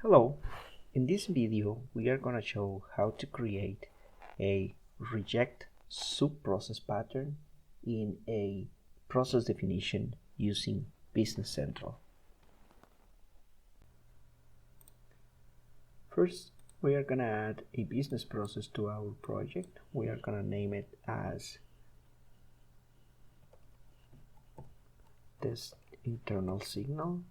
Hello, in this video we are going to show how to create a reject subprocess pattern in a process definition using Business Central. First, we are going to add a business process to our project. We are going to name it as test internal signal.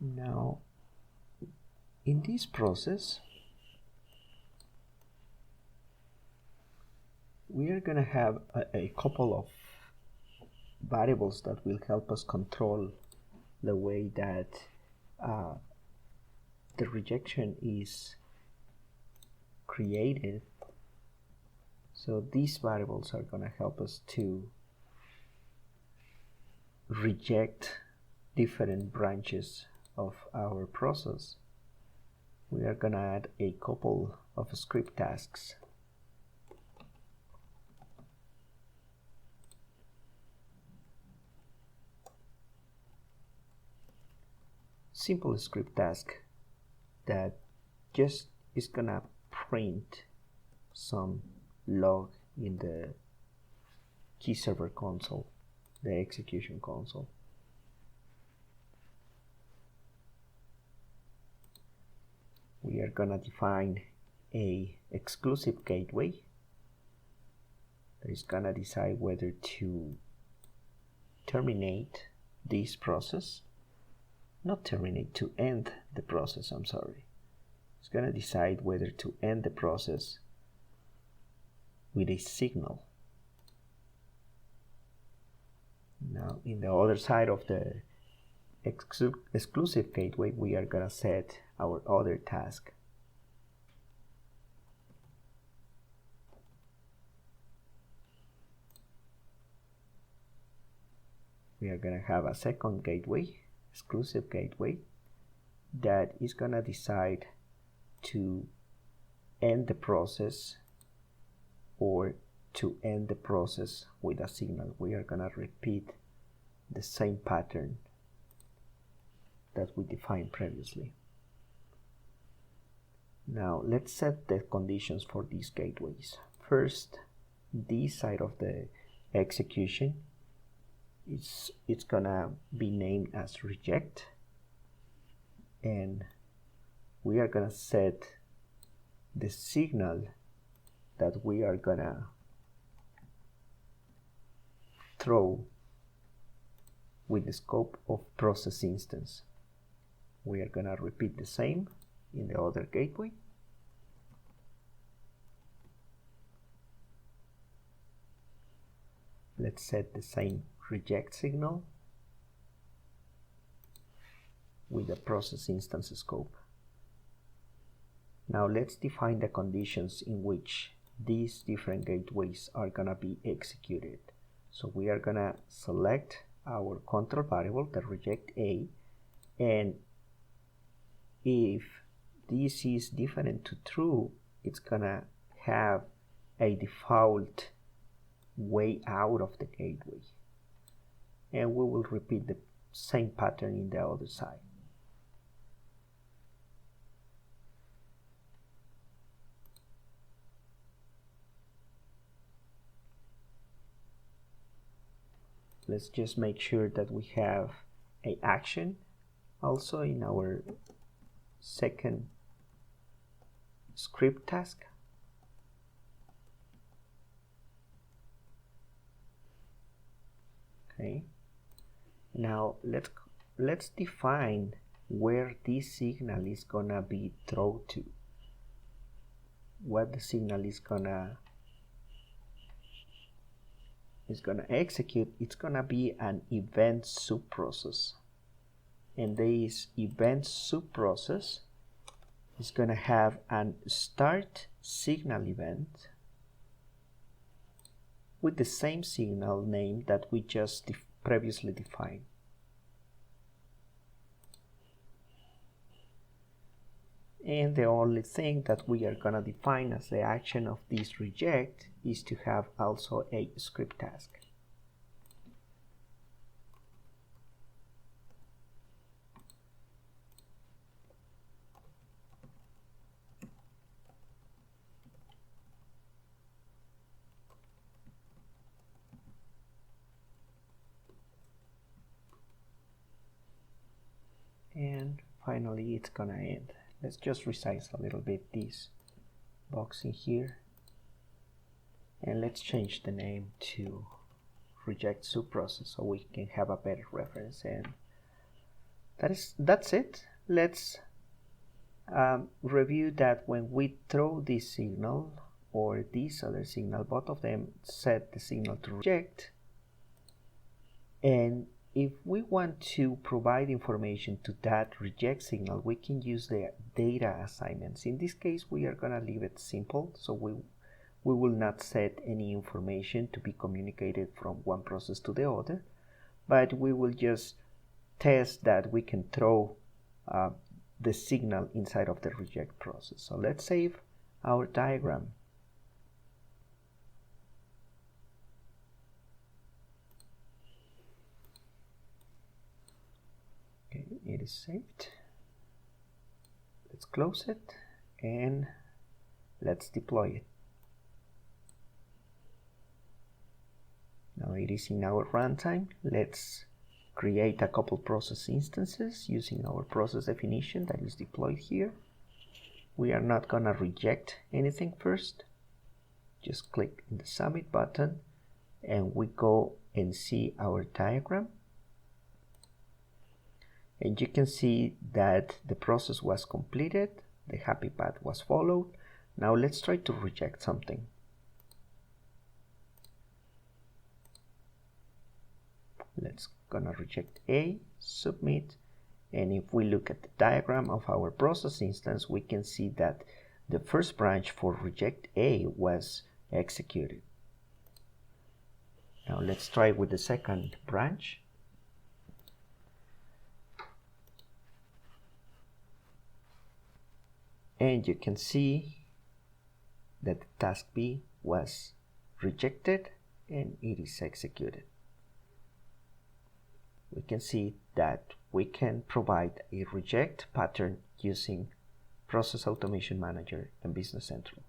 Now, in this process, we are going to have a couple of variables that will help us control the way that the rejection is created. So these variables are going to help us to reject different branches of our process. We are going to add a couple of script tasks. Simple script task that just is gonna print some log in the key server console, the execution console. We are gonna define a exclusive gateway that is gonna decide whether to terminate this process. Not terminate, to end the process, I'm sorry. It's going to decide whether to end the process with a signal. Now, in the other side of the exclusive gateway, we are going to set our other task. We are going to have a second gateway, exclusive gateway, that is going to decide to end the process or to end the process with a signal. We are going to repeat the same pattern that we defined previously. Now let's set the conditions for these gateways. First, this side of the execution, it's gonna be named as reject, and we are gonna set the signal that we are gonna throw with the scope of process instance. We are gonna repeat the same in the other gateway. Let's set the same reject signal with the process instance scope. Now let's define the conditions in which these different gateways are gonna be executed. So we are gonna select our control variable, the reject A, and if this is different to true, it's gonna have a default way out of the gateway. And we will repeat the same pattern in the other side. Let's just make sure that we have an action also in our second script task. Okay. Now let's define where this signal is gonna be thrown to. What the signal is gonna execute. It's gonna be an event subprocess, and this event subprocess is gonna have an start signal event with the same signal name that we just previously defined. And the only thing that we are gonna define as the action of this reject is to have also a script task. And finally it's gonna end. Let's just resize a little bit this box in here, and let's change the name to reject subprocess so we can have a better reference. And that's it. Let's review that when we throw this signal or this other signal, both of them set the signal to reject, and if we want to provide information to that reject signal, we can use the data assignments. In this case, we are going to leave it simple, so we will not set any information to be communicated from one process to the other, but we will just test that we can throw the signal inside of the reject process. So let's save our diagram. Okay, it is saved. Let's close it and let's deploy it. Now it is in our runtime. Let's create a couple process instances using our process definition that is deployed here. We are not gonna reject anything first. Just click the submit button and we go and see our diagram. And you can see that the process was completed, the happy path was followed. Now let's try to reject something. Let's gonna reject A, submit, and if we look at the diagram of our process instance, we can see that the first branch for reject A was executed. Now let's try with the second branch. And you can see that task B was rejected and it is executed. We can see that we can provide a reject pattern using Process Automation Manager and Business Central.